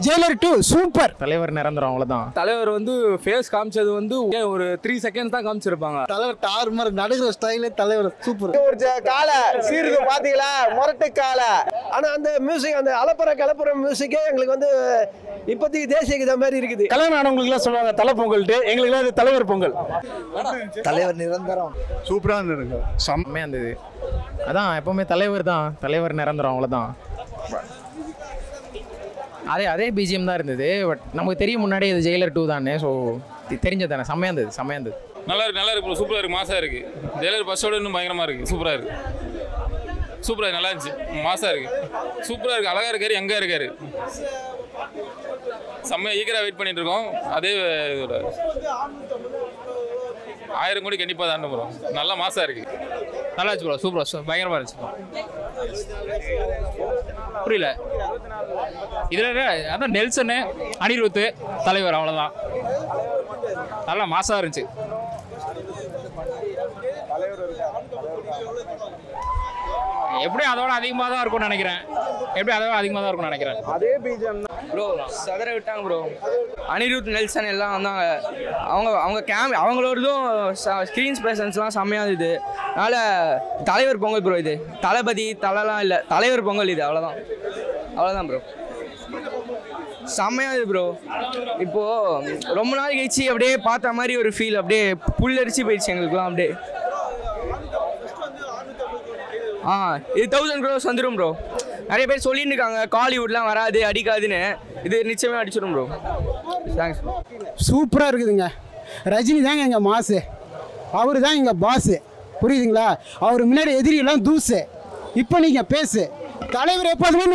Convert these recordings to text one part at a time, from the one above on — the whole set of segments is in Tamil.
Jailer 2 super. தலைவர் நிரந்தரம் அவ்வளவுதான். தலைவர் வந்து ஃபேஸ் காமிச்சது வந்து ஒரு 3 செகண்ட்ஸ் தான் காமிச்சிருப்பாங்க. தலைவர் டார் மாதிரி நடுகிற ஸ்டைலே தலைவர் சூப்பர். ஒரு கால சீருக்கு பாத்தீங்களா, முரட்டு கால. ஆனா அந்த மியூசிக், அந்த அலப்பற மியூசிக்கே எங்களுக்கு வந்து இப்போதைக்கு தேசிய கீதம் மாதிரி இருக்குது. கல்யாணம் ஆனவங்களுக்கு எல்லாம் சொல்லுவாங்க தலை பொங்கல்ட்டு, எங்களுக்கு எல்லாம் தலைவர் பொங்கல். தலைவர் நிரந்தரம் சூப்பரா இருந்தது, செம்மையா இருந்தது. அதான் எப்பவுமே தலைவர் தான், தலைவர் நிரந்தரம் அவ்வளவுதான். அதே பிஜிஎம் தான் இருந்தது. பட் நமக்கு தெரியும் முன்னாடி இது ஜெயிலர் 2 தானே, ஸோ தெரிஞ்சது தானே. செம்மையா இருந்தது. நல்லா இருக்கு, சூப்பராக இருக்குது, மாசாக இருக்குது. ஜெயிலர் பஸ்ஸோட இன்னும் பயங்கரமாக இருக்குது, சூப்பராக இருக்குது. நல்லா இருந்துச்சு, மாசாக இருக்குது, சூப்பராக இருக்குது, அழகாக இருக்காரு, எங்கே இருக்காரு, செம்மையாக ஈகராக வெயிட் பண்ணிட்டு இருக்கோம். அதே இதோட 1000 கோடி கண்டிப்பாக தாண்ட போகிறோம். நல்லா மாசாக இருக்குது. நல்லா இருந்துச்சு ப்ரோ, சூப்பராக பயங்கரமாக இருந்துச்சு. புரியல இதில் அதான் நெல்சனு, அனிருத், தலைவர் அவ்வளோதான். நல்லா மாசாக இருந்துச்சு. எப்படியும் அதோட அதிகமாக தான் இருக்கும்னு நினைக்கிறேன். அதே பிஜிஎம் தான் ப்ரோ, சதற விட்டாங்க ப்ரோ. அனிருத், நெல்சன் எல்லாம் வந்தாங்க. அவங்களோடதும் ஸ்க்ரீன்ஸ் ப்ரெசன்ஸ்லாம் செம்மையாக இது. அதனால் தலைவர் பொங்கல் ப்ரோ. இது தளபதி தலைலாம் இல்லை, தலைவர் பொங்கல் இது. அவ்வளோதான் ப்ரோ. செம்மையாக இது ப்ரோ. இப்போது ரொம்ப நாள் கழிச்சு அப்படியே பார்த்த மாதிரி ஒரு ஃபீல், அப்படியே புல்லரிச்சு போயிடுச்சு எங்களுக்குலாம். அப்படியே இது 1000 crores வந்துடும் ப்ரோ. நிறைய பேர் சொல்லிட்டு இருக்காங்க காலிவுட்லாம் வராது, அடிக்காதுன்னு. இது நிச்சயமாக அடிச்சிடும் ப்ரோ. தேங்க்ஸ். சூப்பராக இருக்குதுங்க. ரஜினி தாங்க எங்கள் மாசு, அவர் தான் எங்கள் பாஸு, புரியுதுங்களா? அவர் முன்னாடி எதிரியெல்லாம் தூசு. இப்போ நீங்கள் பேசு. தலைவர் எப்போதுமே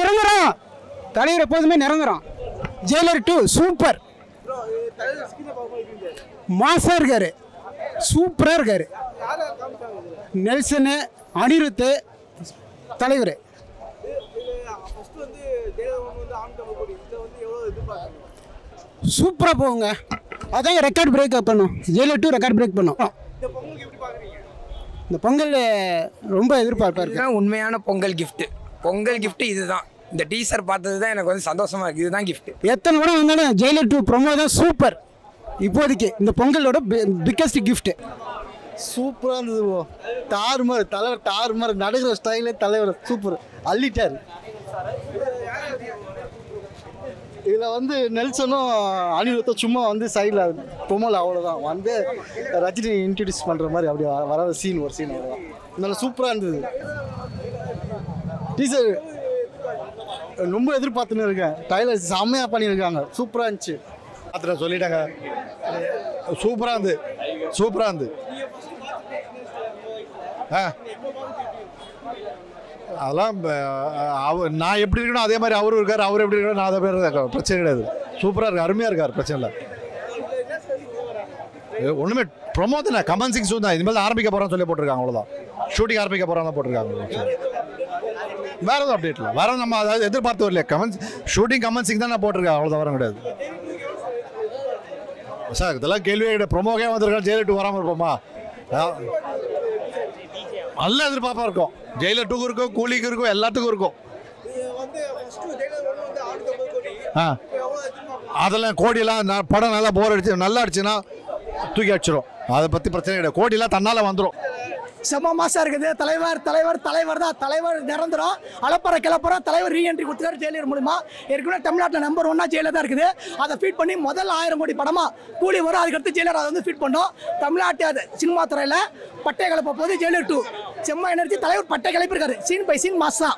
நிரந்தரம். Jailer 2 super. மாசா இருக்காரு, சூப்பராக இருக்காரு. நெல்சனு, அனிருத், தலைவர். சூப்பராக போகுங்க. அதான் ரெக்கார்ட் பிரேக் பண்ணும். ஜெயிலர் 2 ரெக்கார்ட் பிரேக் பண்ணும். இந்த பொங்கல் ரொம்ப எதிர்பார்ப்பாக இருக்கு. உண்மையான பொங்கல் கிஃப்ட் இதுதான். இந்த டீசர் பார்த்தது தான் எனக்கு வந்து சந்தோஷமா இருக்கு. இதுதான் கிஃப்ட். எத்தனை கூட வந்தாலும் ஜெயிலர் 2 ப்ரோமோ தான் சூப்பர். இப்போதைக்கு இந்த பொங்கலோட பிக்கஸ்ட் கிஃப்ட். சூப்பராக இருந்தது. தலைவர் டார் மாதிரி நடுகிற ஸ்டைலே தலைவர் சூப்பர். அள்ளிட்டார். இதில் வந்து நெல்சனும் அனிருத்தும் சும்மா வந்து சைடில் பொம்மல் அவ்வளோதான் வந்து ரஜினி இன்ட்ரடியூஸ் பண்ணுற மாதிரி அப்படி வராத ஒரு சீன் அவ்வளோதான். நல்லா சூப்பராக இருந்தது. டீசர் ரொம்ப எதிர்பார்த்துன்னு இருக்கேன். டைலர் செம்மையாக பண்ணியிருக்காங்க, சூப்பராக இருந்துச்சு. பார்த்துட்டு சொல்லிட்டாங்க, சூப்பராக இருந்து. அதெல்லாம் நான் எப்படி இருக்கணும் அதே மாதிரி அவரும் இருக்கார், அவர் எப்படி இருக்கணும் நான் அதே மாதிரி பிரச்சனை கிடையாது. சூப்பராக இருக்கு, அருமையாக இருக்கார், பிரச்சனை இல்லை. ஒன்றுமே ப்ரொமோ தானே, கமெண்ட் சிங்ஸ் தான். இனிமேல் ஆரம்பிக்க போகிறோம்னு சொல்லி போட்டிருக்காங்க, அவ்வளோதான். ஷூட்டிங் ஆரம்பிக்க போகிறோம் தான் போட்டிருக்காங்க. வேற எதுவும் அப்டேட் இல்லை. வேற நம்ம அதாவது எதிர்பார்த்து வரலையே. ஷூட்டிங் கமெண்ட்ஸிங் தான் நான் போட்டிருக்கேன், அவ்வளோதான், வர கிடையாது சார். இதெல்லாம் கேள்வியே கிடையாது. ப்ரொமோக்கே வந்திருக்கா, ஜெயிலர் 2 வராமல் இருப்போமா? நல்லா எதிர்பார்ப்பா இருக்கும். ஜெயிலர் 2 இருக்கும், கூலிக்கு இருக்கும், எல்லாத்துக்கும் இருக்கும். அதெல்லாம் கோடியெல்லாம் படம் நல்லா போர் அடிச்சு நல்லா அடிச்சுன்னா தூக்கி அடிச்சிடும். அதை பற்றி பிரச்சனை கிடையாது. கோடியெல்லாம் தன்னால் வந்துடும். செம்ம மாசா இருக்குது. தலைவர் தான். தலைவர் நிரந்தரம். அலப்பற கிளப்புறம். தலைவர் ரீஎன்ட்ரி கொடுத்துருக்காரு ஜெயிலர் மூலமா. ஏற்கனவே தமிழ்நாட்டில் நம்பர் 1 ஜெயிலர் தான் இருக்குது. அதை ஃபீட் பண்ணி முதல் 1000 கோடி படமா கூலி வரும். அதுக்கடுத்து ஜெயிலர் அதை வந்து ஃபீட் பண்ணோம். தமிழ்நாட்டு சினிமா துறையில் பட்டை கிளப்ப போது ஜெயிலர் 2 செம்ம எனர்ஜி. தலைவர் பட்டை கிளப்பிருக்காரு. சீன் பை சீன் மாசா,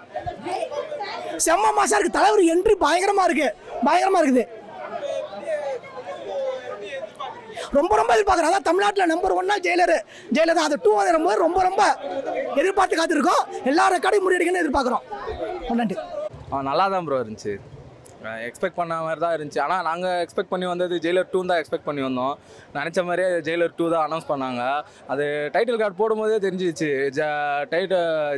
செம்ம மாசா இருக்கு. தலைவர் என்ட்ரி பயங்கரமா இருக்குது. ரொம்ப எதிர்பார்க்குறேன். அதான் தமிழ்நாட்டில் நம்பர் 1 ஜெயிலர் தான். அது 2 வரும்போது ரொம்ப எதிர்பார்த்து காத்திருக்கோம். எல்லா ரெக்கார்டையும் முறியடிக்கணும்னு எதிர்பார்க்குறோம். நன்றி. நல்லா தான் ப்ரோ இருந்துச்சு. எக்ஸ்பெக்ட் பண்ண மாதிரி தான் இருந்துச்சு. ஆனால் நாங்கள் எக்ஸ்பெக்ட் பண்ணி வந்தது ஜெயிலர் 2 தான் எக்ஸ்பெக்ட் பண்ணி வந்தோம். நினச்ச மாதிரியே ஜெயிலர் 2 தான் அனௌன்ஸ் பண்ணாங்க. அது டைட்டில் கார்டு போடும்போதே தெரிஞ்சிச்சு.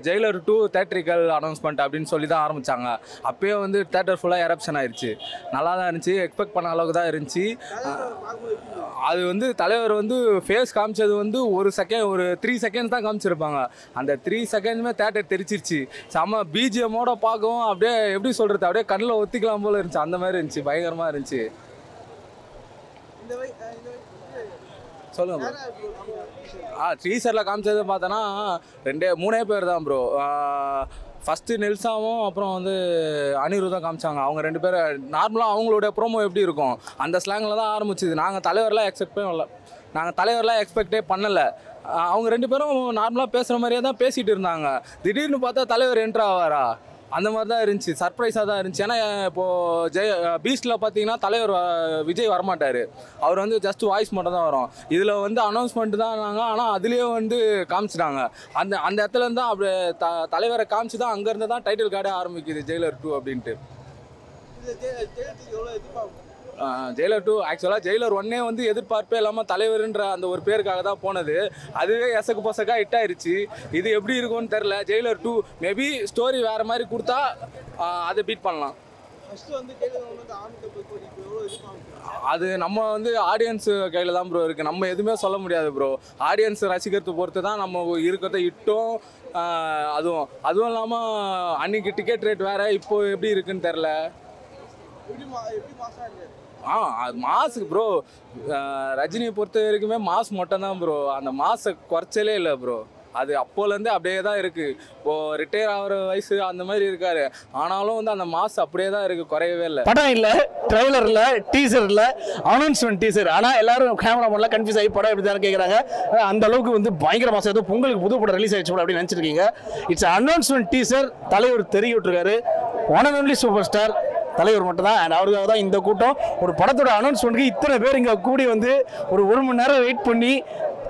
ஜெயிலர் 2 தேட்ரிக்கல் அனௌன்ஸ்மெண்ட் அப்படின்னு சொல்லி தான் ஆரம்பித்தாங்க. அப்போயே வந்து தேட்டர் ஃபுல்லாக எரப்ஷன் ஆயிடுச்சு. நல்லா தான் இருந்துச்சு. எக்ஸ்பெக்ட் பண்ண அளவுக்கு தான் இருந்துச்சு. அது வந்து தலைவர் வந்து ஃபேஸ் காமிச்சது வந்து ஒரு 3 செகண்ட்ஸ் தான் காமிச்சிருப்பாங்க. அந்த 3 செகண்ட்ஸுமே தேட்டர் தெரிச்சிருச்சு. செம்ம பிஜிஎம்மோட பார்க்கவும் அப்படியே எப்படி சொல்கிறது, அப்படியே கண்ணில் ஒத்திக்கலாம் போல் போல் இருந்துச்சு, அந்த மாதிரி இருந்துச்சு, பயங்கரமாக இருந்துச்சு. சொல்லுங்க ப்ரோ. டீசரில் காமிச்சது பார்த்தோன்னா 3 பேர் தான் ப்ரோ. ஃபஸ்ட்டு நெல்சாவும் அப்புறம் வந்து அனிருத்தும் காமிச்சாங்க. அவங்க 2 பேர் நார்மலாக அவங்களோட ப்ரோமோ எப்படி இருக்கும் அந்த ஸ்லாங்கில் தான் ஆரம்பிச்சிது. நாங்கள் தலைவர்லாம் எக்ஸ்பெக்டே பண்ணலை. அவங்க 2 பேரும் நார்மலாக பேசுகிற மாதிரியே தான் பேசிகிட்டு இருந்தாங்க. திடீர்னு பார்த்தா தலைவர் என்ட்ரு ஆவாரா, அந்த மாதிரி தான் இருந்துச்சு. சர்ப்ரைஸாக தான் இருந்துச்சு. ஏன்னா இப்போது பீஸ்டில் பார்த்தீங்கன்னா தலைவர் விஜய் வரமாட்டார், அவர் வந்து ஜஸ்ட் வாய்ஸ் மட்டும் தான் வரும். இதில் வந்து அனௌன்ஸ்மெண்ட் தான் நாங்கள், ஆனால் அதுலேயே வந்து காமிச்சிட்டாங்க. அந்த இடத்துலேருந்து தான் அப்படி தலைவரை காமிச்சு தான் அங்கேருந்து தான் டைட்டில் கார்டே ஆரம்பிக்குது ஜெயிலர் 2 அப்படின்ட்டு. ஜெயிலர் 2 ஆக்சுவலாக ஜெயிலர் 1 வந்து எதிர்பார்ப்பே இல்லாமல் தலைவர்ன்ற அந்த ஒரு பேருக்காக தான் போனது. அதுவே எசக்கு பொசக்காக ஹிட் ஆயிடுச்சு. இது எப்படி இருக்கும்னு தெரில. ஜெயிலர் 2 மேபி ஸ்டோரி வேறு மாதிரி கொடுத்தா அதை பீட் பண்ணலாம். அது நம்ம வந்து ஆடியன்ஸ் கையில் தான் ப்ரோ இருக்குது. நம்ம எதுவுமே சொல்ல முடியாது ப்ரோ. ஆடியன்ஸ் ரசிக்கிறத பொறுத்து தான் நம்ம இருக்கிறத ஹிட்டும். அதுவும் இல்லாமல் அன்றைக்கி டிக்கெட் ரேட் வேறு, இப்போது எப்படி இருக்குன்னு தெரில. மாஸுக்கு ப்ரோ, ரஜினியை பொறுத்த வரைக்குமே மாஸ் மட்டும் தான் ப்ரோ. அந்த மாஸை குறைச்சலே இல்லை ப்ரோ. அது அப்போலேருந்து அப்படியே தான் இருக்குது. இப்போது ரிட்டையர் ஆகிற வயசு அந்த மாதிரி இருக்காரு, ஆனாலும் வந்து அந்த மாஸ் அப்படியே தான் இருக்குது, குறையவே இல்லை. படம் இல்லை, ட்ரெய்லர் இல்லை, டீசர் இல்லை, அனௌன்ஸ்மெண்ட் டீசர். ஆனால் எல்லாரும் கேமரா பண்ணலாம் கன்ஃபியூஸ் ஆகி படம் எப்படி தான் கேட்குறாங்க. அந்த அளவுக்கு வந்து பயங்கர மாசம். ஏதோ பொங்கலுக்கு புது படம் ரிலீஸ் ஆகிடுச்சு அப்படின்னு நினச்சிருக்கீங்க. It's announcement teaser. தலைவர் தெரிய விட்டுருக்காரு. One and only super star தலைவர் மட்டும் தான். அண்ட் அவருக்காக தான் இந்த கூட்டம். ஒரு படத்தோட அனௌன்ஸ்மெண்ட்டுக்கு இத்தனை பேர் இங்கே கூடி வந்து ஒரு 1 மணி நேரம் வெயிட் பண்ணி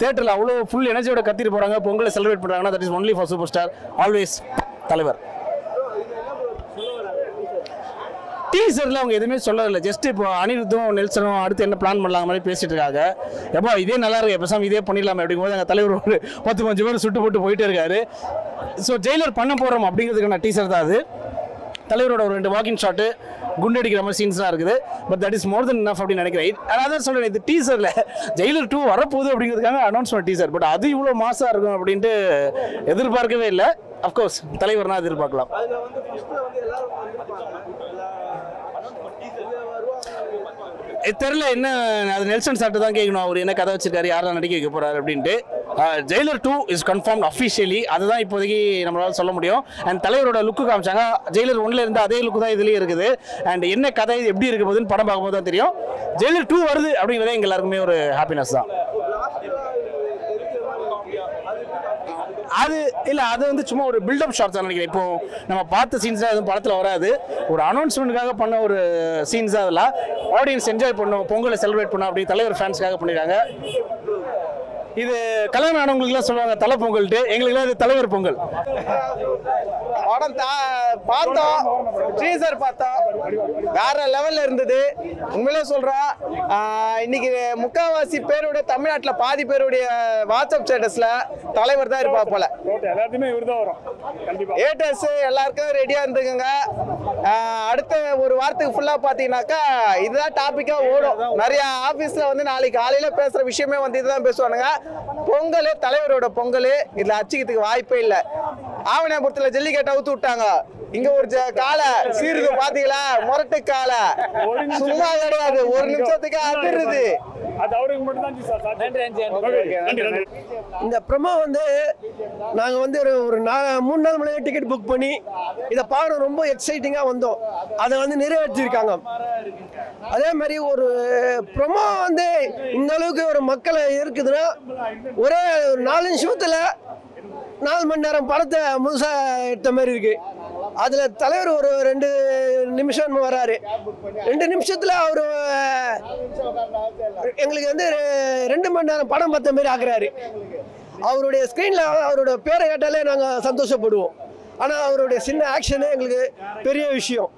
தேட்டரில் அவ்வளோ ஃபுல் எனர்ஜியோட கத்திட்டு போகிறாங்க. பொங்கலை செலிப்ரேட் பண்ணுறாங்கன்னா that is only for super star. Always தலைவர். டீசரில் அவங்க எதுவுமே சொல்லலை. ஜஸ்ட் இப்போ அனிருத்தும் நெல்சனும் அடுத்து என்ன பிளான் பண்ணலாம் மாதிரி பேசிட்டு இருக்காங்க. எப்போ இதே நல்லா இருக்கு, எப்போ இதே பண்ணிடலாமே அப்படிங்கும்போது எங்கள் தலைவர் ஒரு 10-15 பேர் சுட்டு போட்டு போயிட்டே இருக்காரு. ஸோ ஜெயிலர் பண்ண போகிறோம் அப்படிங்கிறதுக்கான டீசர் தான் அது. தலைவரோட ஒரு 2 வாக்கிங் ஷாட்டு, குண்டடிக்கிற மாதிரி சீன்ஸ்லாம் இருக்குது. But that is more then enough அப்படின்னு நினைக்கிறேன். அதான் சொல்கிறேன், இது டீசரில் ஜெயிலர் 2 வரப்போகுது அப்படிங்கிறதுக்காக அனௌன்ஸ்மெண்ட் டீசர். பட் அது இவ்வளோ மாசாக இருக்கும் அப்படின்ட்டு எதிர்பார்க்கவே இல்லை. அஃப்கோர்ஸ் தலைவர்னா எதிர்பார்க்கலாம். தெரியல என்ன, அது நெல்சன் சார்ட்டு தான் கேட்கணும். அவர் என்ன கதை வச்சிருக்காரு, யாரெல்லாம் நடிக்க வைக்க போறாரு அப்படின்ட்டு. Jailer 2 is confirm officially. அதுதான் இப்போதைக்கு நம்மளால சொல்ல முடியும். அண்ட் தலைவரோட லுக்கு காமிச்சாங்க. ஜெயிலர் 1ல இருந்து அதே லுக்கு தான் இதுலேயும் இருக்குது. அண்ட் என்ன கதை எப்படி இருக்க போகுதுன்னு படம் பார்க்கும்போது தான் தெரியும். ஜெயிலர் 2 வருது அப்படிங்கிறதே எங்க எல்லாருக்குமே ஒரு ஹாப்பினஸ் தான். அது இல்லை, அது வந்து சும்மா ஒரு பில்டப் ஷார்ட்ஸ் தான் நினைக்கிறேன். இப்போ நம்ம பார்த்த சீன்ஸ் தான் எதுவும் படத்தில் வராது. ஒரு அனௌன்ஸ்மெண்ட்டுக்காக பண்ண ஒரு சீன்ஸ் தான். அதெல்லாம் ஆடியன்ஸ் என்ஜாய் பண்ணும், பொங்கலை செலிப்ரேட் பண்ணோம் அப்படி தலைவர் ஃபேன்ஸ்க்காக பண்ணிடுறாங்க. இது கல்யாணம் ஆனவங்களுக்குலாம் சொல்லுவாங்க தலை பொங்கல்ட்டு, எங்களுக்குலாம் இது தலைவர் பொங்கல். படம் பார்த்தோம், டீசர் பார்த்தோம், வேற லெவல்ல இருந்தது. உண்மையிலே சொல்றேன், இன்னைக்கு முக்காவாசி பேருடைய தமிழ்நாட்டில் பாதி பேருடைய வாட்ஸ்அப் ஸ்டேட்டஸ்ல தலைவர் தான் இருப்பா போல. எல்லாத்தையுமே இவர் தான் வரும். ஏட்டர்ஸ் எல்லாருக்கும் ரெடியா இருந்துக்குங்க. அடுத்த ஒரு வாரத்துக்கு ஃபுல்லா பாத்தீங்கன்னாக்கா இதுதான் டாபிக்கா ஓடும். நிறைய ஆபீஸ்ல வந்து நாளைக்கு காலையில பேசுற விஷயமே வந்து இதுதான் பேசுவானுங்க. பொங்கல், தலைவரோட பொங்கல், இதுல அச்சிக்கிறதுக்கு வாய்ப்பே இல்லை. ஆவணியாபுரத்துல ஜல்லிக்கட்டு அவுத்து விட்டாங்க. இங்க ஒரு காலை சீருக்கு பாத்தீங்களா, முரட்டு காலை சும்மா கிடையாது, ஒரு நிமிஷத்துக்கு அதிருது. இந்த ப்ரோமோ வந்து நாங்க வந்து ஒரு 3 நாள் முன்னாடி டிக்கெட் புக் பண்ணி இதை பார்க்க ரொம்ப எக்ஸைட்டிங்கா வந்தோம். அதை வந்து நிறைவேற்றிருக்காங்க. அதே மாதிரி ஒரு ப்ரோமோ வந்து இந்த அளவுக்கு ஒரு மக்களை இருக்குதுன்னா ஒரே ஒரு 4 நிமிஷத்துல 4 மணி நேரம் படத்தை முழுசா எடுத்த மாதிரி இருக்கு. அதுல தலைவர் ஒரு 2 நிமிஷம் வராரு. 2 நிமிஷத்துல அவரு எங்களுக்கு வந்து 2 மணி நேரம் படம் பார்த்த மாதிரி ஆக்குறாரு. அவருடைய ஸ்கிரீன்ல அவரோட பேரை கேட்டாலே நாங்க சந்தோஷப்படுவோம். ஆனா அவருடைய சின்ன ஆக்ஷனே எங்களுக்கு பெரிய விஷயம்.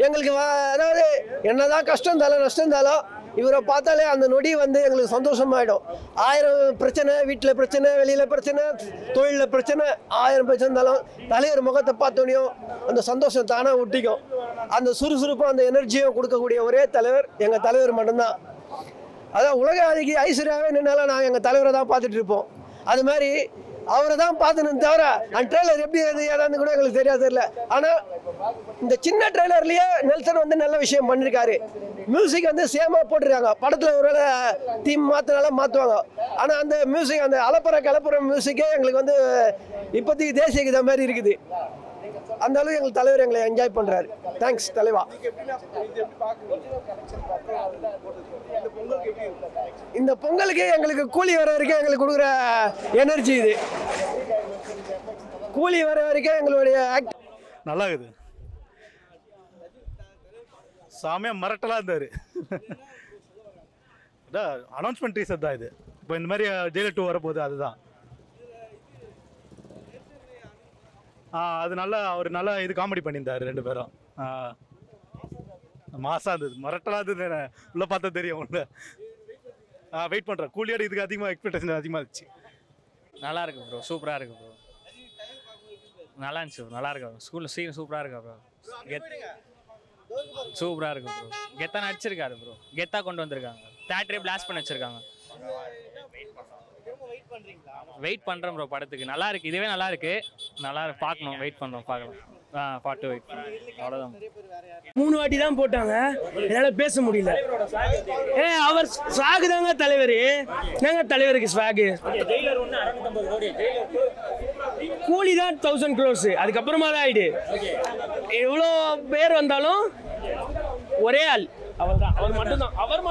எங்களுக்கு அதாவது என்னதான் கஷ்டம் இருந்தாலும் நஷ்டம் இருந்தாலும் இவரை பார்த்தாலே அந்த நொடி வந்து எங்களுக்கு சந்தோஷமாயிடும். 1000 பிரச்சனை, வீட்டில் பிரச்சனை, வெளியில் பிரச்சனை, தொழிலில் பிரச்சனை, 1000 பிரச்சனை இருந்தாலும் தலைவர் முகத்தை பார்த்தோனையும் அந்த சந்தோஷம் தானாக ஒட்டிக்கும். அந்த சுறுசுறுப்பும் அந்த எனர்ஜியும் கொடுக்கக்கூடிய ஒரே தலைவர் எங்கள் தலைவர் மட்டும்தான். அதான் உலக அழகி ஐஸ்வர்யாவே நின்னாலும் நாங்கள் எங்கள் தலைவரை தான் பார்த்துட்டு இருப்போம். அது மாதிரி அவரை தான் பார்த்துன்னு தவிர அந்த ட்ரெய்லர் எப்படி ஏதாவது கூட எங்களுக்கு தெரியாது தெரியல. ஆனால் இந்த சின்ன ட்ரெய்லர்லேயே நெல்சன் வந்து நல்ல விஷயம் பண்ணியிருக்காரு. மியூசிக் வந்து சேமாக போட்டிருக்காங்க. படத்தில் ஒரு தீம் மாற்றினாலும் மாற்றுவாங்க. ஆனால் அந்த மியூசிக் அந்த அலப்புற மியூசிக்கே எங்களுக்கு வந்து இப்போதைக்கு தேசிய கீத மாதிரி இருக்குது. அந்த அளவுக்கு எங்களுக்கு தலைவர் எங்களை என்ஜாய் பண்ணுறாரு. தேங்க்ஸ் தலைவா. இந்த பொங்கலுக்கு எங்களுக்கு கூலி வர வரைக்கும் எங்களுக்கு கொடுக்குற எனர்ஜி இது. கூலி வர வரைக்கும் எங்களுடைய நல்லா இருக்குது. சாமியாக மிரட்டலாக இருந்தார். அனௌன்ஸ்மெண்ட் டீசர் தான் இது. இப்போ இந்த மாதிரி ஜெயிலர் 2 வரப்போகுது அதுதான். அது நல்லா அவர் நல்லா இது காமெடி பண்ணியிருந்தார் 2 பேரும். மாசாக இருந்தது, மிரட்டலாக இருந்தது. உள்ள பார்த்தா தெரியும் உள்ள. வெயிட் பண்ணுறேன். கூலியோட இதுக்கு அதிகமாக எக்ஸ்பெக்டேஷன் அதிகமாக இருந்துச்சு. நல்லா இருக்கு ப்ரோ, சூப்பராக இருக்கு ப்ரோ. நல்லா இருந்துச்சு ப்ரோ, நல்லா இருக்கு. ஸ்கூலில் சீன் சூப்பராக இருக்கா ப்ரோ. சூப்பராக இருக்கு ப்ரோ. கெத்தா நடிச்சிருக்காரு ப்ரோ. கெத்தா கொண்டு வந்திருக்காங்க. தேட்டரே பிளாஸ்ட் பண்ணி வச்சிருக்காங்க. வெயிட் பண்ணுறோம் ப்ரோ படத்துக்கு. நல்லா இருக்கு, இதுவே நல்லா இருக்கு. நல்லா பார்க்கணும், வெயிட் பண்ணுறோம், பார்க்கலாம். பாட்டு வெயிட் அவ்வளோதான். 3 வாட்டி தான் போட்டாங்க, என்னால் பேச முடியல. அவர் ஸ்வாகு தாங்க தலைவர். நாங்க தலைவருக்கு ஸ்வாகு. கூலி தான் 1000 crores. அதுக்கப்புறமா தான் ஆயிடு. எவ்வளோ பேர் வந்தாலும் ஒரே ஆள் அவர் தான். அவர் மட்டும்தான். அவர்